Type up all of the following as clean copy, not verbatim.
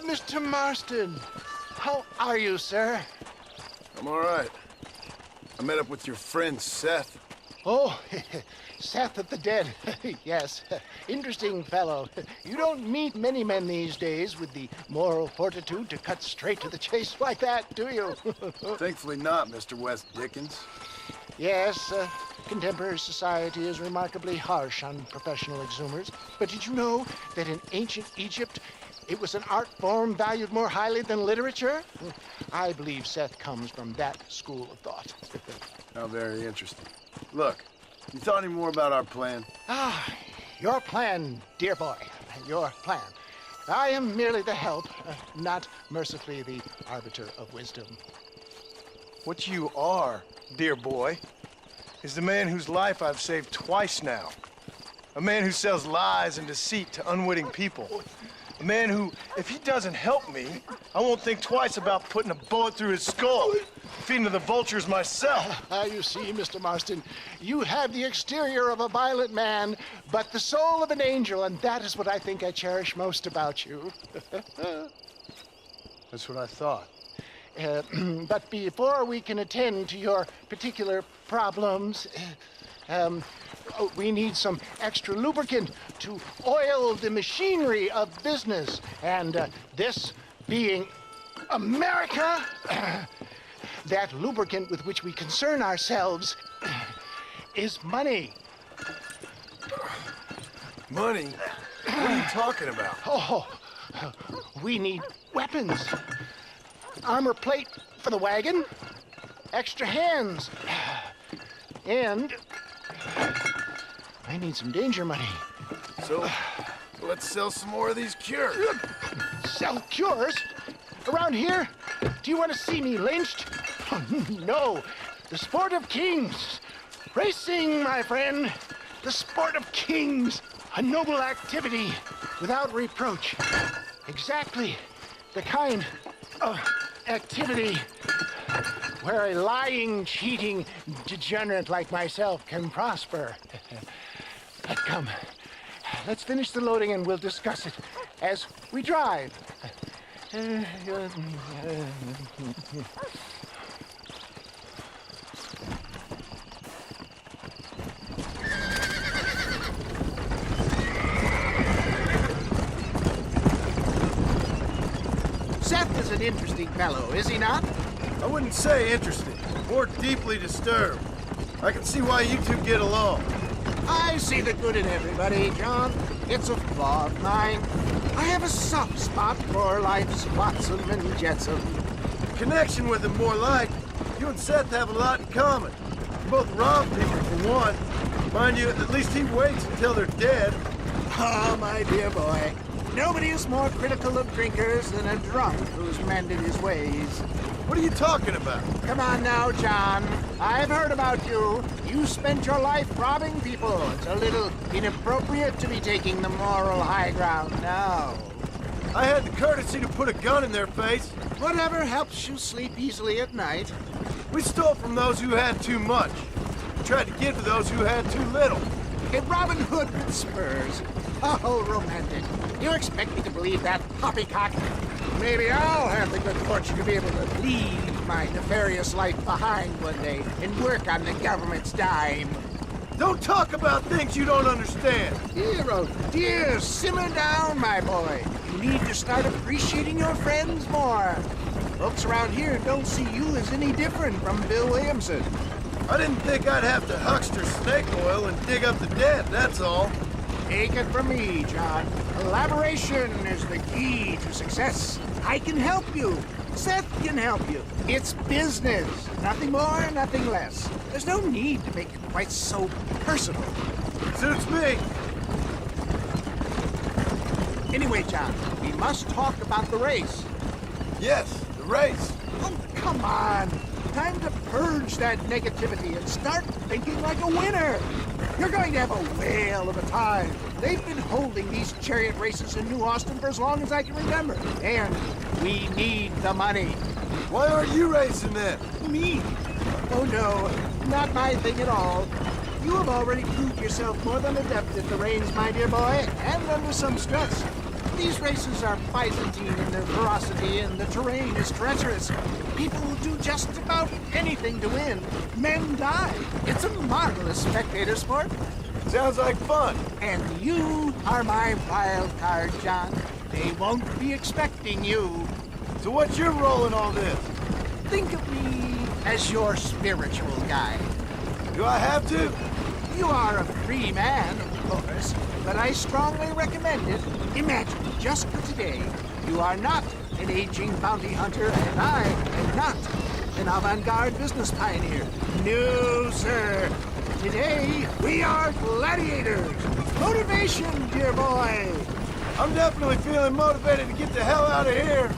Mr. Marston, how are you, sir? I'm all right. I met up with your friend, Seth. Oh, Seth of the Dead. Yes, interesting fellow. You don't meet many men these days with the moral fortitude to cut straight to the chase like that, do you? Thankfully not, Mr. West Dickens. Yes, contemporary society is remarkably harsh on professional exhumers. But did you know that in ancient Egypt, it was an art form valued more highly than literature? I believe Seth comes from that school of thought. How very interesting. Look, you thought any more about our plan? Ah, your plan, dear boy, your plan. I am merely the help, not mercifully the arbiter of wisdom. What you are, dear boy, is the man whose life I've saved twice now. A man who sells lies and deceit to unwitting people. A man who, if he doesn't help me, I won't think twice about putting a bullet through his skull, feeding to the vultures myself. You see, Mr. Marston, you have the exterior of a violent man, but the soul of an angel, and that is what I think I cherish most about you. That's what I thought. But before we can attend to your particular problems, we need some extra lubricant to oil the machinery of business. And this being America, that lubricant with which we concern ourselves is money. Money? What are you talking about? Oh, we need weapons. Armor plate for the wagon, extra hands, and I need some danger money. So, let's sell some more of these cures. Sell cures? Around here? Do you want to see me lynched? Oh, no. The sport of kings. Racing, my friend. The sport of kings. A noble activity without reproach. Exactly the kind of activity where a lying, cheating degenerate like myself can prosper. But come, let's finish the loading and we'll discuss it as we drive. Seth is an interesting fellow, is he not? I wouldn't say interesting, more deeply disturbed. I can see why you two get along. I see the good in everybody, John. It's a flaw of mine. I have a soft spot for life's flotsam and jetsam. Connection with him, more like. You and Seth have a lot in common. You both rob people, for one. Mind you, at least he waits until they're dead. Oh, my dear boy. Nobody is more critical of drinkers than a drunk who's mended his ways. What are you talking about? Come on now, John. I've heard about you. You spent your life robbing people. It's a little inappropriate to be taking the moral high ground now. I had the courtesy to put a gun in their face. Whatever helps you sleep easily at night. We stole from those who had too much. We tried to give to those who had too little. A Robin Hood with spurs. Oh, romantic. You expect me to believe that poppycock? Maybe I'll have the good fortune to be able to leave my nefarious life behind one day and work on the government's dime. Don't talk about things you don't understand. Dear, oh dear, simmer down, my boy. You need to start appreciating your friends more. Folks around here don't see you as any different from Bill Williamson. I didn't think I'd have to huckster snake oil and dig up the dead, that's all. Take it from me, John. Collaboration is the key to success. I can help you. Seth can help you. It's business. Nothing more, nothing less. There's no need to make it quite so personal. Suits me. Anyway, John, we must talk about the race. Yes, the race. Oh, come on. Time to purge that negativity and start thinking like a winner. You're going to have a whale of a time. They've been holding these chariot races in New Austin for as long as I can remember. And we need the money. Why aren't you racing then? Me? Oh no, not my thing at all. You have already proved yourself more than adept at the reins, my dear boy, and under some stress. These races are Byzantine in their ferocity, and the terrain is treacherous. People will do just about anything to win. Men die. It's a marvelous spectator sport. Sounds like fun. And you are my wild card, John. They won't be expecting you. So what's your role in all this? Think of me as your spiritual guide. Do I have to? You are a free man, of course, but I strongly recommend it. Imagine, just for today, you are not an aging bounty hunter, and I am not an avant-garde business pioneer. No, sir. Today, we are gladiators. Motivation, dear boy. I'm definitely feeling motivated to get the hell out of here.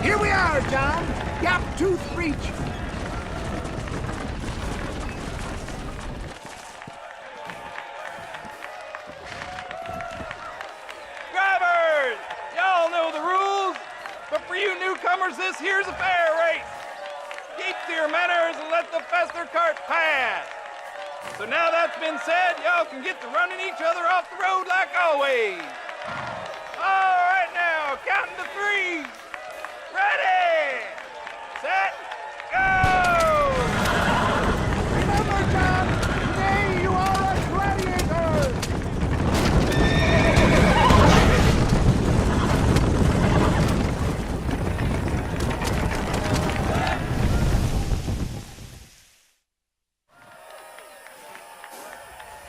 Here we are, John. Gap tooth reach. Drivers! Y'all know the rules, but for you newcomers, this here's a fair race. Keep to your manners and let the faster cart pass. So now that's been said, y'all can get to running each other off the road like always. All right now, counting to three. Ready, set, go! Remember, John, today you are a gladiator.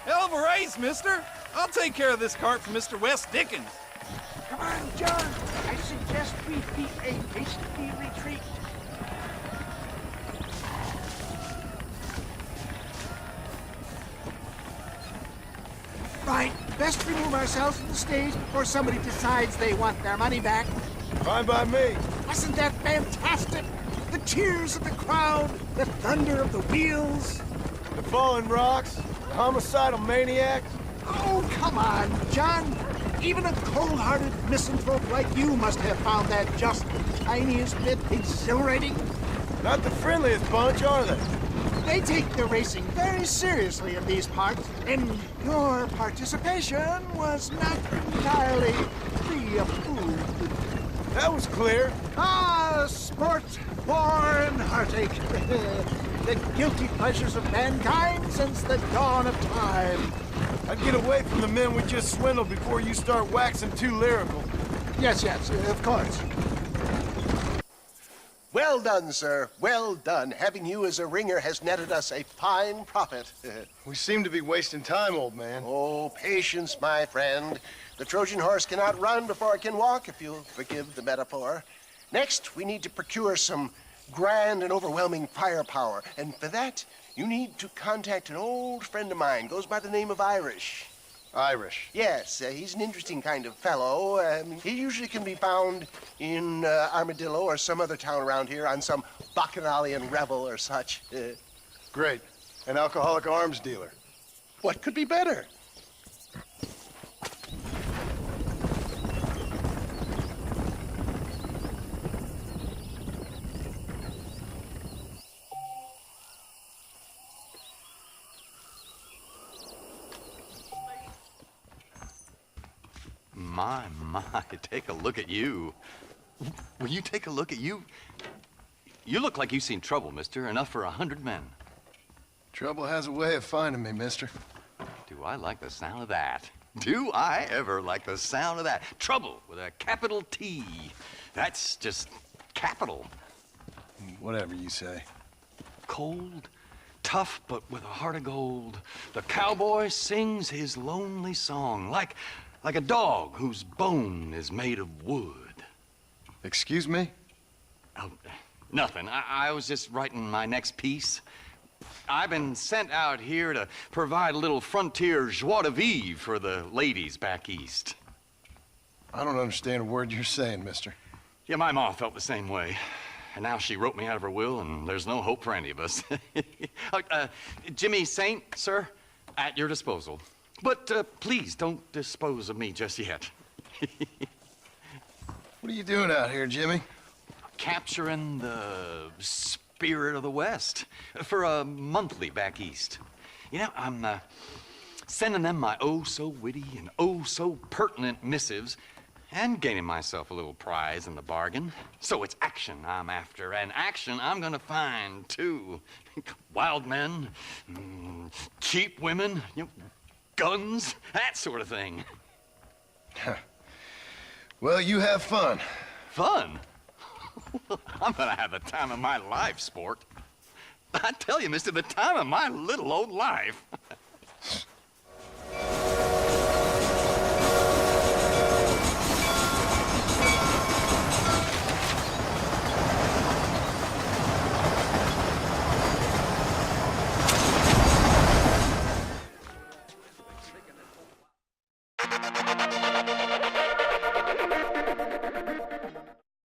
Hell of a race, mister. I'll take care of this cart for Mr. West Dickens. Come on, John. I suggest we beat a hasty retreat. Right. Best remove ourselves from the stage before somebody decides they want their money back. Fine by me. Wasn't that fantastic? The cheers of the crowd, the thunder of the wheels. The falling rocks, the homicidal maniacs. Oh, come on, John. Even a cold-hearted misanthrope like you must have found that just the tiniest bit exhilarating. Not the friendliest bunch, are they? They take the racing very seriously in these parts, and your participation was not entirely free of food. That was clear. Ah, sport, war, and heartache. The guilty pleasures of mankind since the dawn of time. I'd get away from the men we just swindled before you start waxing too lyrical. Yes, of course. Well done, sir. Well done. Having you as a ringer has netted us a fine profit. We seem to be wasting time, old man. Oh, patience, my friend. The Trojan horse cannot run before it can walk, if you'll forgive the metaphor. Next, we need to procure some grand and overwhelming firepower. And for that, you need to contact an old friend of mine. Goes by the name of Irish. Irish. Yes, he's an interesting kind of fellow. He usually can be found in Armadillo or some other town around here on some bacchanalian revel or such. Great. An alcoholic arms dealer. What could be better? My, take a look at you. Will you take a look at you? You look like you've seen trouble, mister. Enough for 100 men. Trouble has a way of finding me, mister. Do I like the sound of that? Do I ever like the sound of that? Trouble with a capital T. That's just capital. Whatever you say. cold, tough but with a heart of gold. The cowboy sings his lonely song like a dog whose bone is made of wood. Excuse me? Oh, nothing. I was just writing my next piece. I've been sent out here to provide a little frontier joie de vivre for the ladies back east. I don't understand a word you're saying, mister. Yeah, my ma felt the same way. And now she wrote me out of her will, and there's no hope for any of us. Jimmy Saint, sir, at your disposal. But please don't dispose of me just yet. What are you doing out here, Jimmy? Capturing the spirit of the West for a monthly back east. You know, I'm sending them my oh-so-witty and oh-so-pertinent missives and gaining myself a little prize in the bargain. So it's action I'm after, and action I'm gonna find, too. Wild men, cheap women, you know, guns, that sort of thing. Well, you have fun. Fun? I'm gonna have the time of my life, sport. I tell you, mister, the time of my little old life.